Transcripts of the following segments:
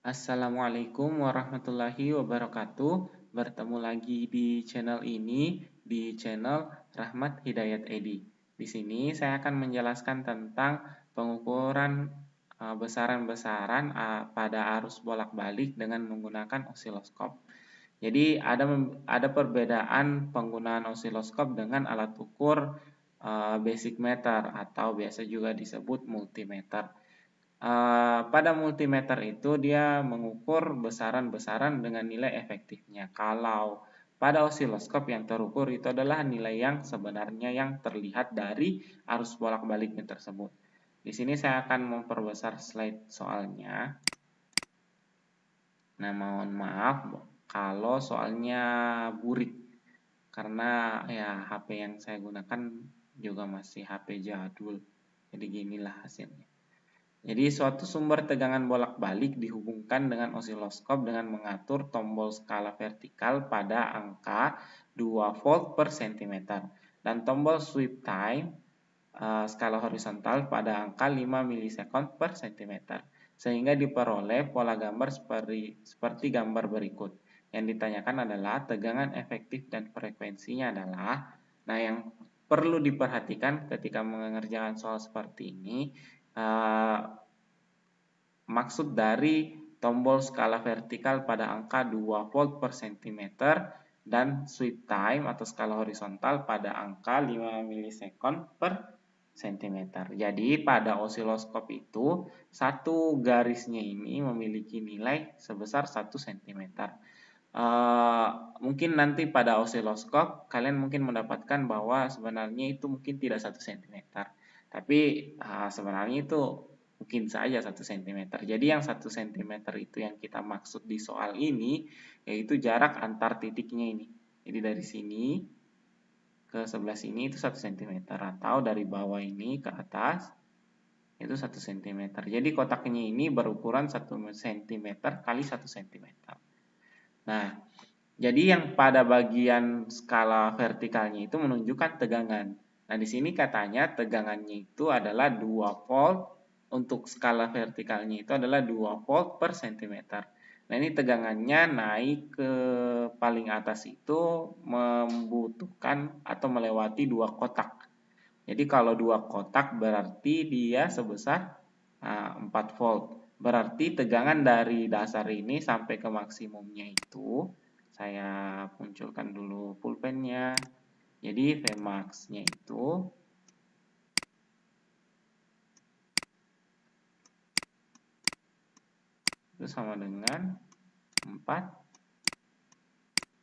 Assalamualaikum warahmatullahi wabarakatuh. Bertemu lagi di channel ini, di channel Rahmat Hidayat Edi. Di sini saya akan menjelaskan tentang pengukuran besaran-besaran pada arus bolak-balik dengan menggunakan osiloskop. Jadi ada perbedaan penggunaan osiloskop dengan alat ukur basic meter atau biasa juga disebut multimeter. Pada multimeter itu dia mengukur besaran-besaran dengan nilai efektifnya. Kalau pada osiloskop yang terukur itu adalah nilai yang sebenarnya yang terlihat dari arus bolak-baliknya tersebut. Di sini saya akan memperbesar slide soalnya. Nah, mohon maaf kalau soalnya burik karena ya HP yang saya gunakan juga masih HP jadul. Jadi ginilah hasilnya. Jadi suatu sumber tegangan bolak-balik dihubungkan dengan osiloskop dengan mengatur tombol skala vertikal pada angka 2 volt per cm dan tombol sweep time skala horizontal pada angka 5 milisekund per cm sehingga diperoleh pola gambar seperti gambar berikut. Yang ditanyakan adalah tegangan efektif dan frekuensinya adalah, nah yang perlu diperhatikan ketika mengerjakan soal seperti ini, maksud dari tombol skala vertikal pada angka 2 volt per cm dan sweep time atau skala horizontal pada angka 5 milisekund per cm. Jadi pada osiloskop itu satu garisnya ini memiliki nilai sebesar 1 cm. Mungkin nanti pada osiloskop kalian mungkin mendapatkan bahwa sebenarnya itu mungkin tidak 1 cm. Tapi sebenarnya itu mungkin saja 1 cm. Jadi yang 1 cm itu yang kita maksud di soal ini yaitu jarak antar titiknya ini. Jadi dari sini ke sebelah sini itu 1 cm atau dari bawah ini ke atas itu 1 cm. Jadi kotaknya ini berukuran 1 cm kali 1 cm. Nah, jadi yang pada bagian skala vertikalnya itu menunjukkan tegangan. Nah, di sini katanya tegangannya itu adalah 2 volt, untuk skala vertikalnya itu adalah 2 volt per cm. Nah, ini tegangannya naik ke paling atas itu membutuhkan atau melewati 2 kotak. Jadi kalau 2 kotak berarti dia sebesar 4 volt. Berarti tegangan dari dasar ini sampai ke maksimumnya itu, saya munculkan dulu pulpennya. Jadi Vmax-nya itu sama dengan 4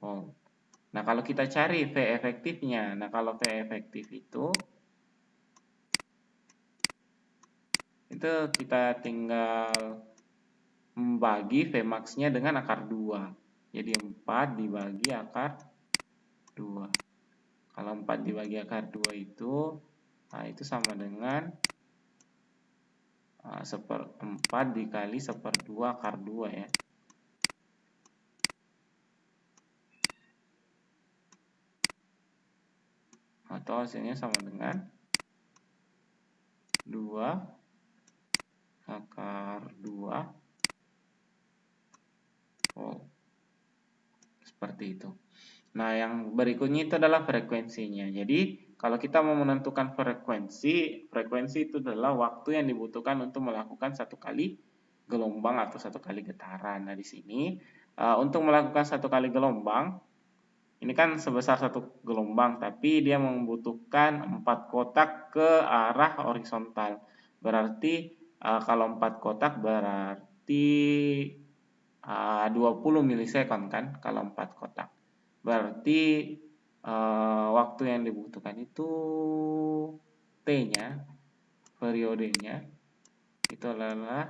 volt. Nah, kalau kita cari V efektifnya, nah kalau V efektif itu kita tinggal membagi Vmax-nya dengan akar 2. Jadi 4 dibagi akar 2. Kalau 4 dibagi akar 2 itu, nah itu sama dengan 4 dikali 1/2 akar 2 ya. Atau hasilnya sama dengan 2 akar 2 volt. Seperti itu. Nah, yang berikutnya itu adalah frekuensinya. Jadi, kalau kita mau menentukan frekuensi itu adalah waktu yang dibutuhkan untuk melakukan satu kali gelombang atau satu kali getaran. Nah, di sini untuk melakukan satu kali gelombang, ini kan sebesar satu gelombang, tapi dia membutuhkan 4 kotak ke arah horizontal. Berarti kalau 4 kotak berarti 20 milisekund kan kalau 4 kotak. Berarti waktu yang dibutuhkan itu T-nya, periodenya itu adalah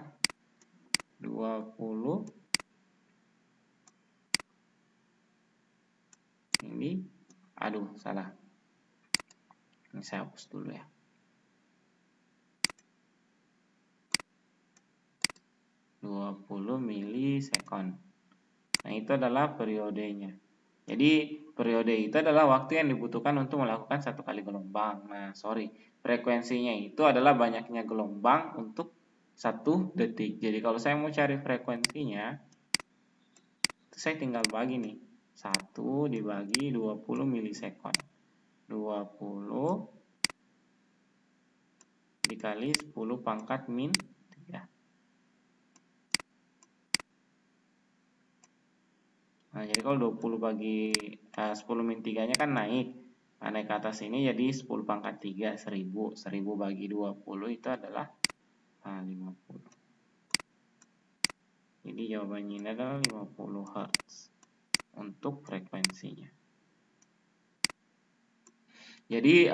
20 ini salah. Ini saya hapus dulu ya. 20 milisekund. Nah, itu adalah periodenya. Jadi, periode itu adalah waktu yang dibutuhkan untuk melakukan satu kali gelombang. Nah, frekuensinya itu adalah banyaknya gelombang untuk 1 detik. Jadi kalau saya mau cari frekuensinya, itu saya tinggal bagi nih. 1 dibagi 20 milisekon. 20 dikali 10 pangkat min 3. Nah, jadi kalau 20 bagi 10 min 3-nya kan naik. Nah, naik ke atas ini jadi 10 pangkat 3, 1000. 1000 bagi 20 itu adalah 50. Jadi jawabannya ini adalah 50 Hz untuk frekuensinya. Jadi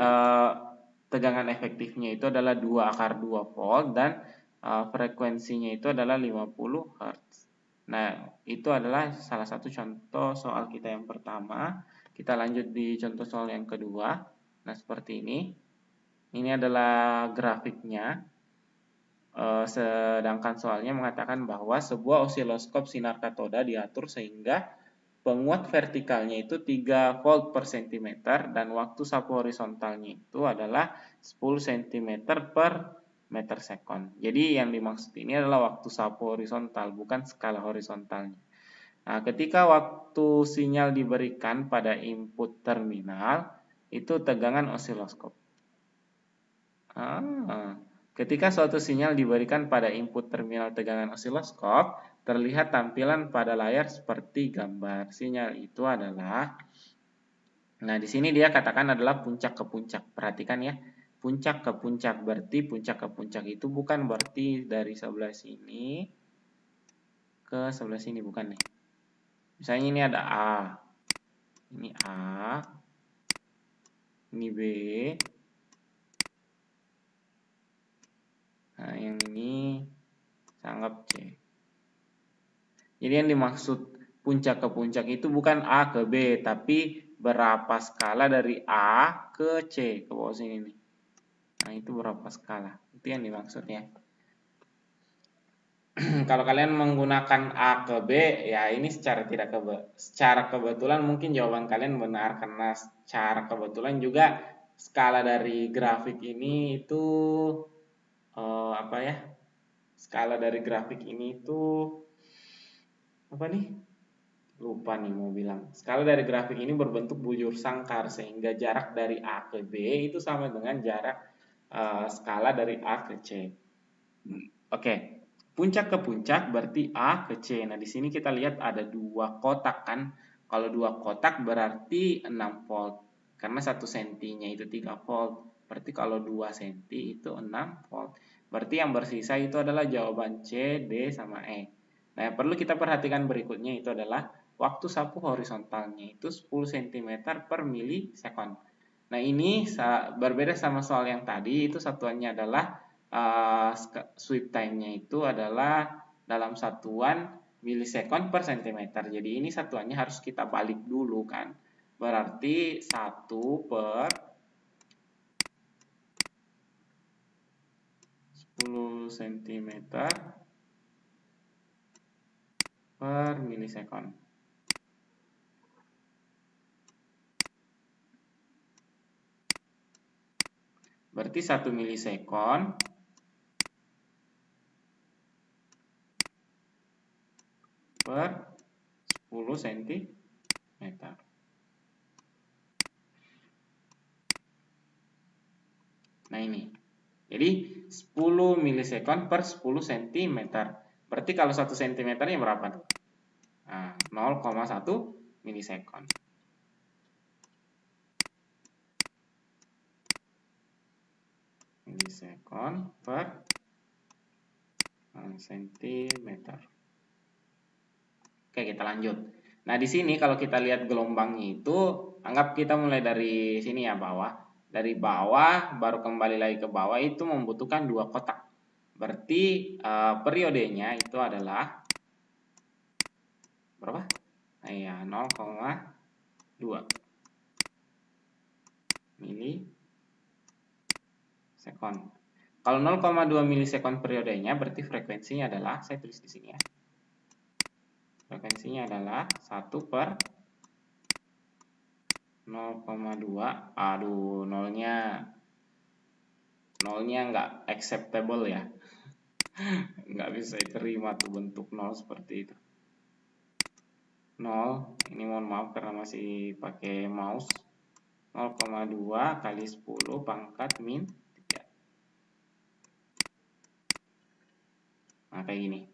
tegangan efektifnya itu adalah 2/2 volt dan frekuensinya itu adalah 50 Hz. Nah, itu adalah salah satu contoh soal kita yang pertama. Kita lanjut di contoh soal yang kedua. Nah, seperti ini. Ini adalah grafiknya. Sedangkan soalnya mengatakan bahwa sebuah osiloskop sinar katoda diatur sehingga penguat vertikalnya itu 3 volt per cm dan waktu sapu horizontalnya itu adalah 10 cm per meter sekon. Jadi yang dimaksud ini adalah waktu sapu horizontal, bukan skala horizontalnya. Nah, ketika waktu sinyal diberikan pada input terminal, itu tegangan osiloskop. Ketika suatu sinyal diberikan pada input terminal tegangan osiloskop, terlihat tampilan pada layar seperti gambar. Sinyal itu adalah, nah di sini dia katakan adalah puncak ke puncak. Perhatikan ya, puncak ke puncak, berarti puncak ke puncak itu bukan berarti dari sebelah sini ke sebelah sini, bukan nih. Misalnya ini ada A, ini A, ini B, nah yang ini saya anggap C. Jadi yang dimaksud puncak ke puncak itu bukan A ke B, tapi berapa skala dari A ke C, ke bawah sini nih. Nah, itu berapa skala. Itu yang dimaksudnya. Kalau kalian menggunakan A ke B, ya ini secara kebetulan mungkin jawaban kalian benar, karena secara kebetulan juga skala dari grafik ini itu apa ya? Skala dari grafik ini itu apa nih? Lupa nih mau bilang. Skala dari grafik ini berbentuk bujur sangkar sehingga jarak dari A ke B itu sama dengan jarak skala dari A ke C. Oke. Puncak ke puncak berarti A ke C. Nah, di sini kita lihat ada 2 kotak kan. Kalau 2 kotak berarti 6 volt. Karena 1 sentinya itu 3 volt. Berarti kalau 2 senti itu 6 volt. Berarti yang bersisa itu adalah jawaban C, D, sama E. Nah, yang perlu kita perhatikan berikutnya itu adalah waktu sapu horizontalnya itu 10 cm per milisekon. Nah, ini berbeda sama soal yang tadi, itu satuannya adalah sweep time-nya itu adalah dalam satuan milisekon per cm. Jadi ini satuannya harus kita balik dulu kan. Berarti 1 per 10 cm per milisekon. Berarti 1 milisekon per 10 cm. Nah ini. Jadi 10 milisekon per 10 cm. Berarti kalau 1 cm-nya berapa? Nah, 0,1 milisekon. Milisekon per sentimeter. Oke, kita lanjut. Nah, di sini kalau kita lihat gelombangnya itu, anggap kita mulai dari sini ya, bawah. Dari bawah, baru kembali lagi ke bawah, itu membutuhkan 2 kotak. Berarti periodenya itu adalah berapa? Nah, ya, 0,2 milisekon. Kalau 0,2 milisekon periodenya, berarti frekuensinya adalah, saya tulis di sini ya. Frekuensinya adalah 1 per 0,2. Aduh, nolnya nggak acceptable ya. nggak bisa diterima tuh bentuk 0 seperti itu. 0, ini mohon maaf karena masih pakai mouse. 0,2 kali 10 pangkat min 3. Nah, kayak gini.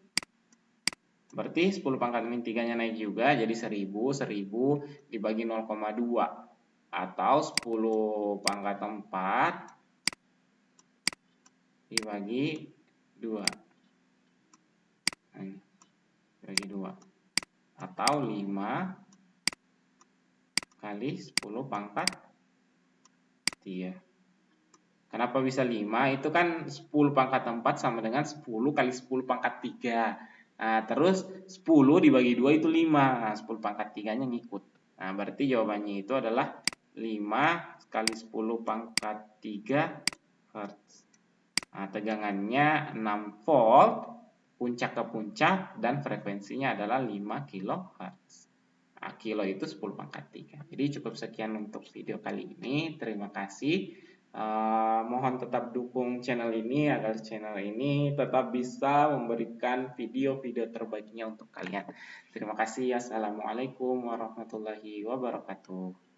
Berarti 10 pangkat min 3-nya naik juga, jadi 1000 dibagi 0,2. Atau 10 pangkat 4 dibagi 2. Nah, ini, dibagi 2. Atau 5 kali 10 pangkat 3. Kenapa bisa 5? Itu kan 10 pangkat 4 sama dengan 10 kali 10 pangkat 3. Nah, terus 10 dibagi 2 itu 5. Nah, 10 pangkat 3-nya ngikut. Nah, berarti jawabannya itu adalah 5 kali 10 pangkat 3 Hz. Nah, tegangannya 6 volt, puncak ke puncak, dan frekuensinya adalah 5 kHz. Nah, kilo itu 10 pangkat 3. Jadi cukup sekian untuk video kali ini. Terima kasih. Mohon tetap dukung channel ini agar channel ini tetap bisa memberikan video-video terbaiknya untuk kalian. Terima kasih. Assalamualaikum warahmatullahi wabarakatuh.